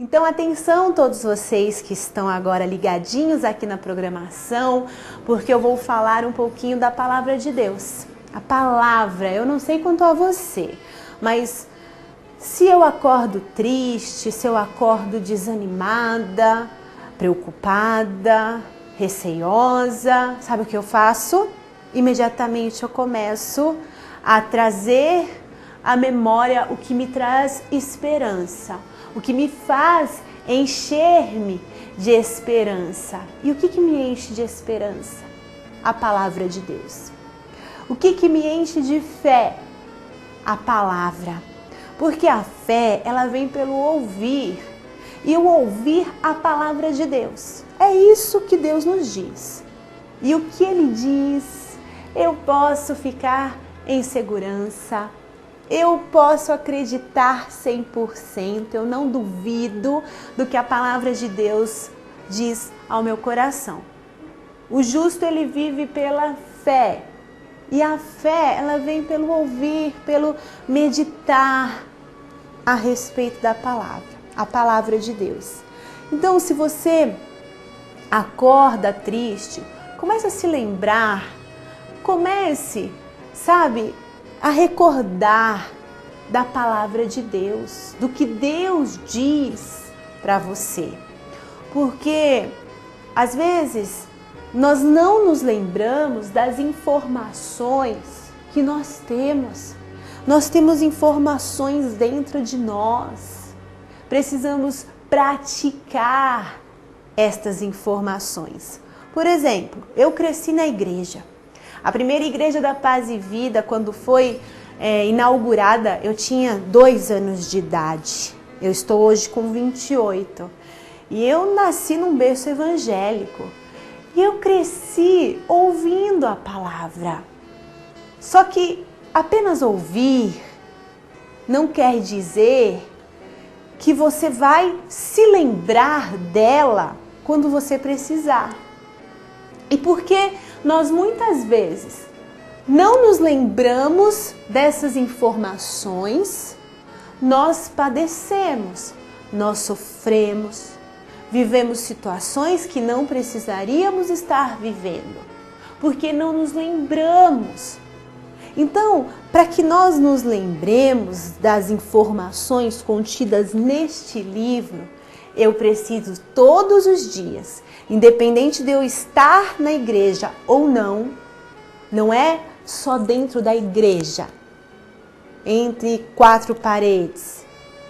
Então, atenção todos vocês que estão agora ligadinhos aqui na programação, porque eu vou falar um pouquinho da palavra de Deus. A palavra, eu não sei quanto a você, mas se eu acordo triste, se eu acordo desanimada, preocupada, receiosa, sabe o que eu faço? Imediatamente eu começo a trazer à memória o que me traz esperança, o que me faz encher-me de esperança. E o que me enche de esperança? A palavra de Deus. O que me enche de fé? A palavra. Porque a fé, ela vem pelo ouvir. E o ouvir a palavra de Deus. É isso que Deus nos diz. E o que Ele diz, eu posso ficar em segurança. Eu posso acreditar 100%, eu não duvido do que a palavra de Deus diz ao meu coração. O justo, ele vive pela fé. E a fé, ela vem pelo ouvir, pelo meditar a respeito da palavra, a palavra de Deus. Então, se você acorda triste, comece a se lembrar, comece, a recordar da palavra de Deus, do que Deus diz para você. Porque, às vezes, nós não nos lembramos das informações que nós temos. Nós temos informações dentro de nós. Precisamos praticar estas informações. Por exemplo, eu cresci na igreja. A primeira igreja da Paz e Vida, quando foi inaugurada, eu tinha 2 anos de idade. Eu estou hoje com 28. E eu nasci num berço evangélico. E eu cresci ouvindo a palavra. Só que apenas ouvir não quer dizer que você vai se lembrar dela quando você precisar. E porque nós muitas vezes não nos lembramos dessas informações, nós padecemos, nós sofremos, vivemos situações que não precisaríamos estar vivendo, porque não nos lembramos. Então, para que nós nos lembremos das informações contidas neste livro, eu preciso todos os dias, independente de eu estar na igreja ou não, não é só dentro da igreja, entre 4 paredes.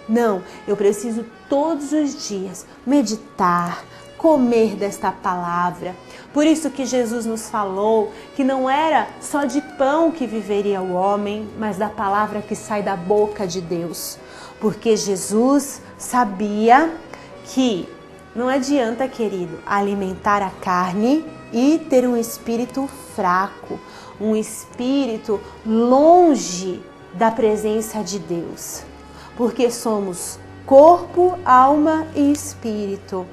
Não, eu preciso todos os dias meditar, comer desta palavra. Por isso que Jesus nos falou que não era só de pão que viveria o homem, mas da palavra que sai da boca de Deus. Porque Jesus sabia que não adianta, querido, alimentar a carne e ter um espírito fraco, um espírito longe da presença de Deus. Porque somos corpo, alma e espírito.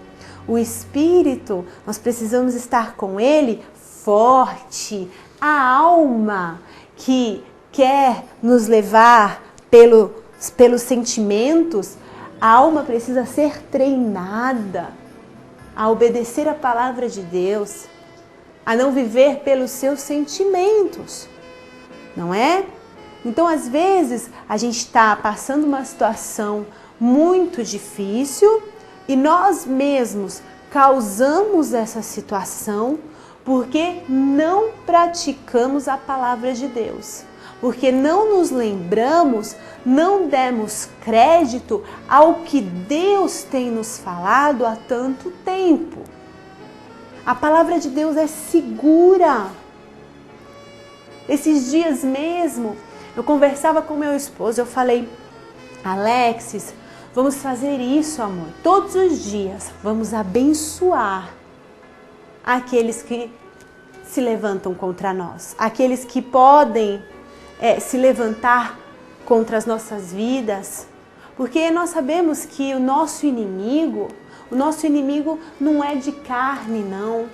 O espírito, nós precisamos estar com ele forte. A alma que quer nos levar pelos sentimentos, a alma precisa ser treinada a obedecer a palavra de Deus, a não viver pelos seus sentimentos, não é? Então, às vezes, a gente está passando uma situação muito difícil e nós mesmos causamos essa situação porque não praticamos a palavra de Deus. Porque não nos lembramos, não demos crédito ao que Deus tem nos falado há tanto tempo. A palavra de Deus é segura. Esses dias mesmo, eu conversava com meu esposo, eu falei, Alexis, vamos fazer isso, amor, todos os dias, vamos abençoar aqueles que se levantam contra nós, aqueles que podem se levantar contra as nossas vidas, porque nós sabemos que o nosso inimigo não é de carne, não.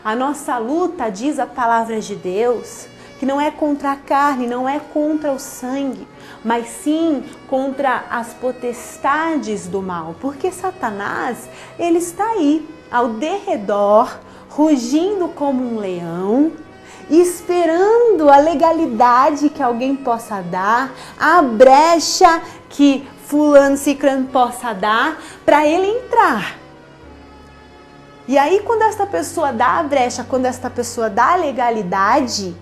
A nossa luta, diz a palavra de Deus, que não é contra a carne, não é contra o sangue, mas sim contra as potestades do mal. Porque Satanás, ele está aí, ao derredor, rugindo como um leão, esperando a legalidade que alguém possa dar, a brecha que fulano ciclano possa dar para ele entrar. E aí quando esta pessoa dá a brecha, quando esta pessoa dá a legalidade,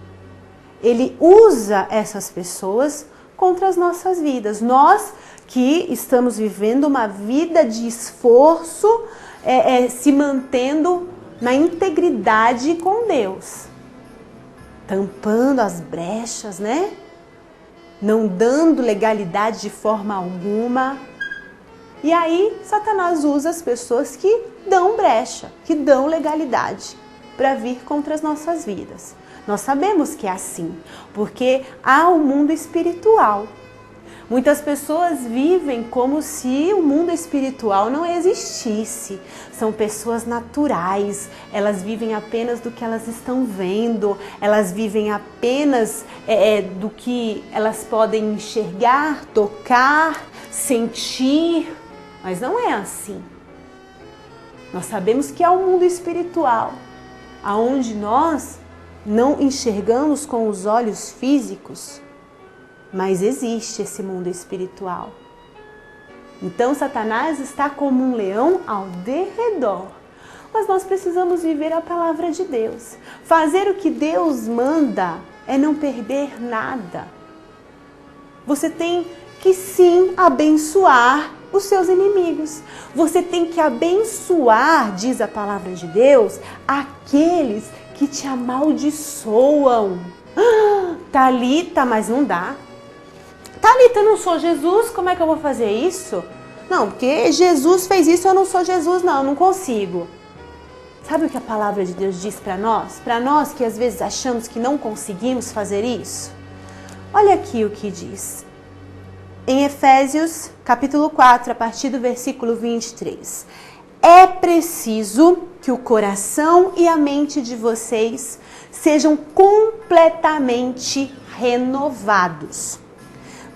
ele usa essas pessoas contra as nossas vidas. Nós que estamos vivendo uma vida de esforço, se mantendo na integridade com Deus, tampando as brechas, né? Não dando legalidade de forma alguma. E aí Satanás usa as pessoas que dão brecha, que dão legalidade para vir contra as nossas vidas. Nós sabemos que é assim, porque há o mundo espiritual. Muitas pessoas vivem como se o mundo espiritual não existisse. São pessoas naturais, elas vivem apenas do que elas estão vendo, elas vivem apenas do que elas podem enxergar, tocar, sentir, mas não é assim. Nós sabemos que há um mundo espiritual, aonde nós não enxergamos com os olhos físicos, mas existe esse mundo espiritual. Então Satanás está como um leão ao derredor. Mas nós precisamos viver a palavra de Deus. Fazer o que Deus manda é não perder nada. Você tem que sim abençoar os seus inimigos. Você tem que abençoar, diz a palavra de Deus, aqueles que te amaldiçoam. Thalita, mas não dá. Thalita, eu não sou Jesus, como é que eu vou fazer isso? Não, porque Jesus fez isso, eu não sou Jesus, não consigo. Sabe o que a palavra de Deus diz para nós? Para nós que às vezes achamos que não conseguimos fazer isso? Olha aqui o que diz. Em Efésios, capítulo 4, a partir do versículo 23. É preciso que o coração e a mente de vocês sejam completamente renovados.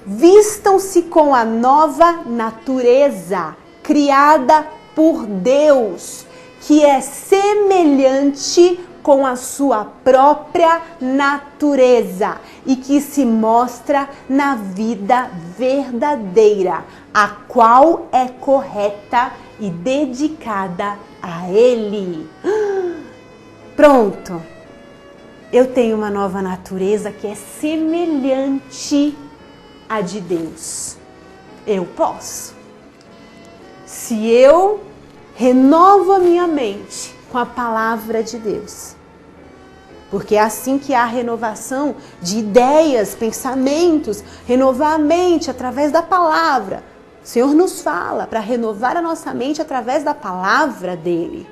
Vistam-se com a nova natureza criada por Deus, que é semelhante com a sua própria natureza e que se mostra na vida verdadeira, a qual é correta e dedicada a Ele. Pronto! Eu tenho uma nova natureza que é semelhante à de Deus. Eu posso. Se eu renovo a minha mente com a palavra de Deus. Porque é assim que há renovação de ideias, pensamentos, renovar a mente através da palavra. O Senhor nos fala para renovar a nossa mente através da palavra dele.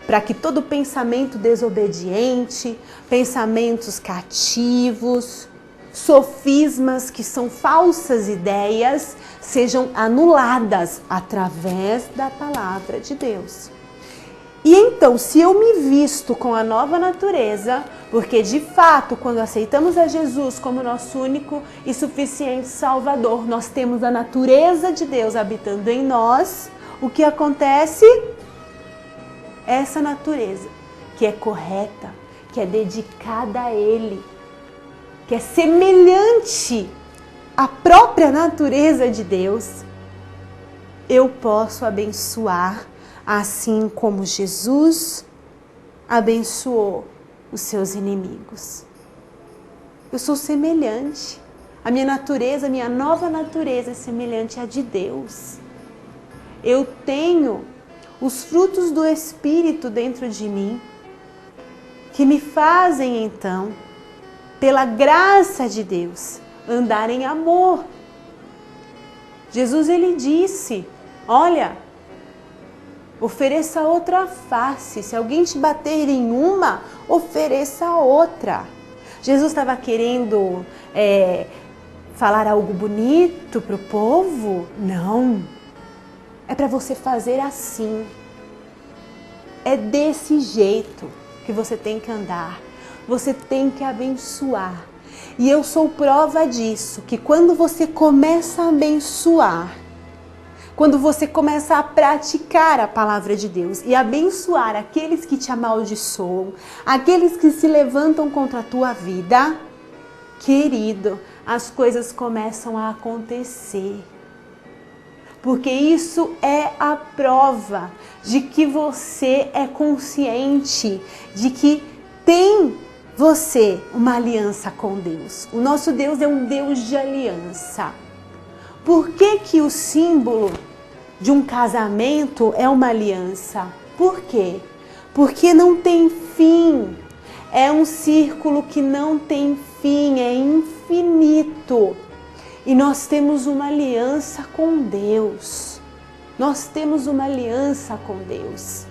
Para que todo pensamento desobediente, pensamentos cativos, sofismas que são falsas ideias, sejam anuladas através da palavra de Deus. E então, se eu me visto com a nova natureza, porque de fato, quando aceitamos a Jesus como nosso único e suficiente Salvador, nós temos a natureza de Deus habitando em nós, o que acontece? Essa natureza que é correta, que é dedicada a Ele, que é semelhante à própria natureza de Deus, eu posso abençoar assim como Jesus abençoou os seus inimigos. Eu sou semelhante. A minha natureza, a minha nova natureza é semelhante à de Deus. Eu tenho os frutos do Espírito dentro de mim, que me fazem então, pela graça de Deus, andar em amor. Jesus, ele disse, olha, ofereça outra face. Se alguém te bater em uma, ofereça outra. Jesus estava querendo falar algo bonito para o povo? Não. É para você fazer assim. É desse jeito que você tem que andar. você tem que abençoar. E eu sou prova disso, que quando você começa a abençoar, quando você começa a praticar a palavra de Deus e abençoar aqueles que te amaldiçoam, aqueles que se levantam contra a tua vida, querido, as coisas começam a acontecer. Porque isso é a prova de que você é consciente, de que tem você uma aliança com Deus. O nosso Deus é um Deus de aliança. Por que que o símbolo de um casamento é uma aliança? Por quê? Porque não tem fim. É um círculo que não tem fim, é infinito. E nós temos uma aliança com Deus. Nós temos uma aliança com Deus.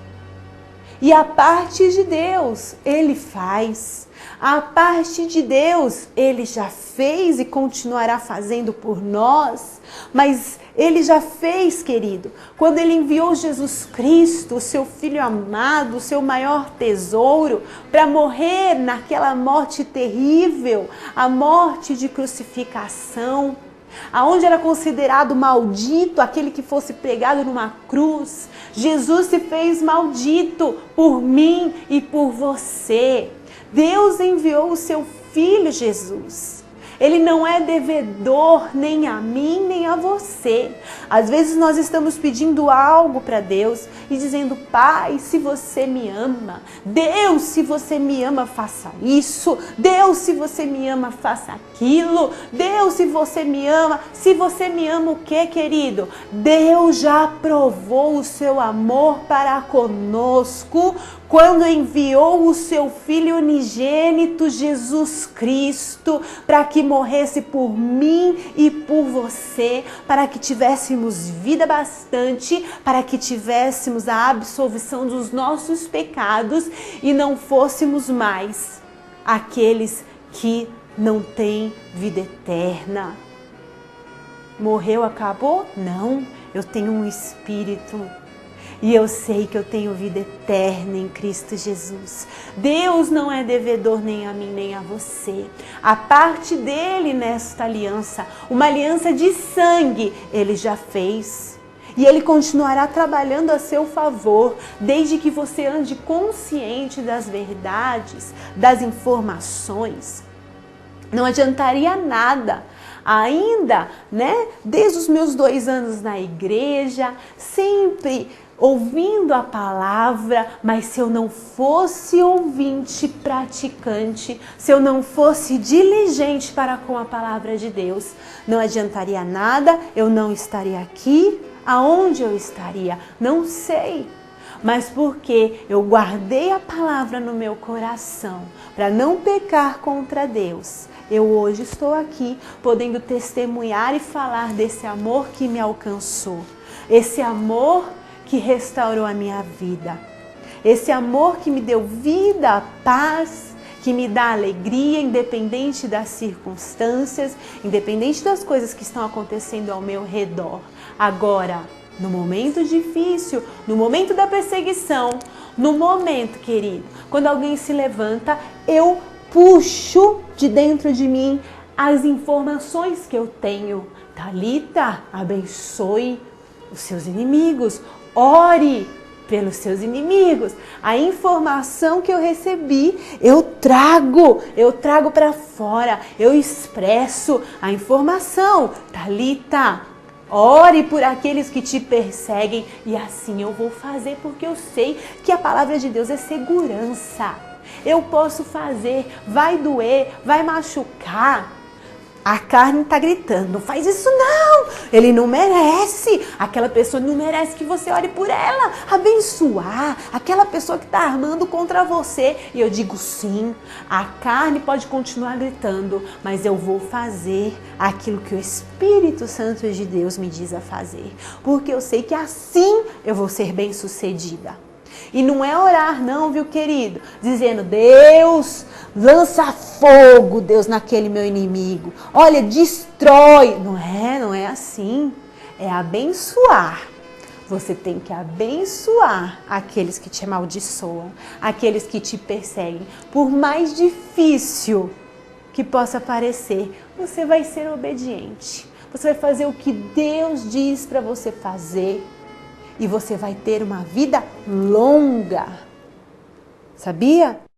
E a parte de Deus, Ele faz. A parte de Deus, Ele já fez e continuará fazendo por nós. Mas Ele já fez, querido, quando Ele enviou Jesus Cristo, o seu Filho amado, o seu maior tesouro, para morrer naquela morte terrível, a morte de crucificação, aonde era considerado maldito aquele que fosse pregado numa cruz. Jesus se fez maldito por mim e por você. Deus enviou o seu Filho Jesus. Ele não é devedor nem a mim, nem a você. Às vezes nós estamos pedindo algo para Deus e dizendo: Pai, se você me ama. Deus, se você me ama, faça isso. Deus, se você me ama, faça aquilo. Deus, se você me ama. Se você me ama, o que, querido? Deus já provou o seu amor para conosco quando enviou o seu Filho unigênito, Jesus Cristo, para que morresse por mim e por você, para que tivéssemos vida bastante, para que tivéssemos a absolvição dos nossos pecados e não fôssemos mais aqueles que não têm vida eterna. Morreu, acabou? Não, eu tenho um espírito. E eu sei que eu tenho vida eterna em Cristo Jesus. Deus não é devedor nem a mim, nem a você. A parte dele nesta aliança, uma aliança de sangue, ele já fez. E ele continuará trabalhando a seu favor, desde que você ande consciente das verdades, das informações. Não adiantaria nada. Ainda, desde os meus 2 anos na igreja, sempre ouvindo a palavra, mas se eu não fosse ouvinte, praticante, se eu não fosse diligente para com a palavra de Deus, não adiantaria nada, eu não estaria aqui. Aonde eu estaria? Não sei. Mas porque eu guardei a palavra no meu coração para não pecar contra Deus, eu hoje estou aqui podendo testemunhar e falar desse amor que me alcançou, esse amor que restaurou a minha vida, esse amor que me deu vida, paz, que me dá alegria, independente das circunstâncias, independente das coisas que estão acontecendo ao meu redor. Agora, no momento difícil, no momento da perseguição, no momento, querido, quando alguém se levanta, eu puxo de dentro de mim as informações que eu tenho. Talita, abençoe os seus inimigos, ore pelos seus inimigos. A informação que eu recebi, eu trago para fora, eu expresso a informação. Talita, ore por aqueles que te perseguem, e assim eu vou fazer, porque eu sei que a palavra de Deus é segurança. Eu posso fazer, vai doer, vai machucar. A carne está gritando: não faz isso não, ele não merece, aquela pessoa não merece que você ore por ela, abençoar aquela pessoa que está armando contra você. E eu digo: sim, a carne pode continuar gritando, mas eu vou fazer aquilo que o Espírito Santo de Deus me diz a fazer, porque eu sei que assim eu vou ser bem-sucedida. E não é orar não, viu, querido? Dizendo: Deus, lança fogo, Deus, naquele meu inimigo. Olha, destrói. Não é assim. É abençoar. Você tem que abençoar aqueles que te amaldiçoam, aqueles que te perseguem. Por mais difícil que possa parecer, você vai ser obediente. Você vai fazer o que Deus diz para você fazer e você vai ter uma vida longa. Sabia?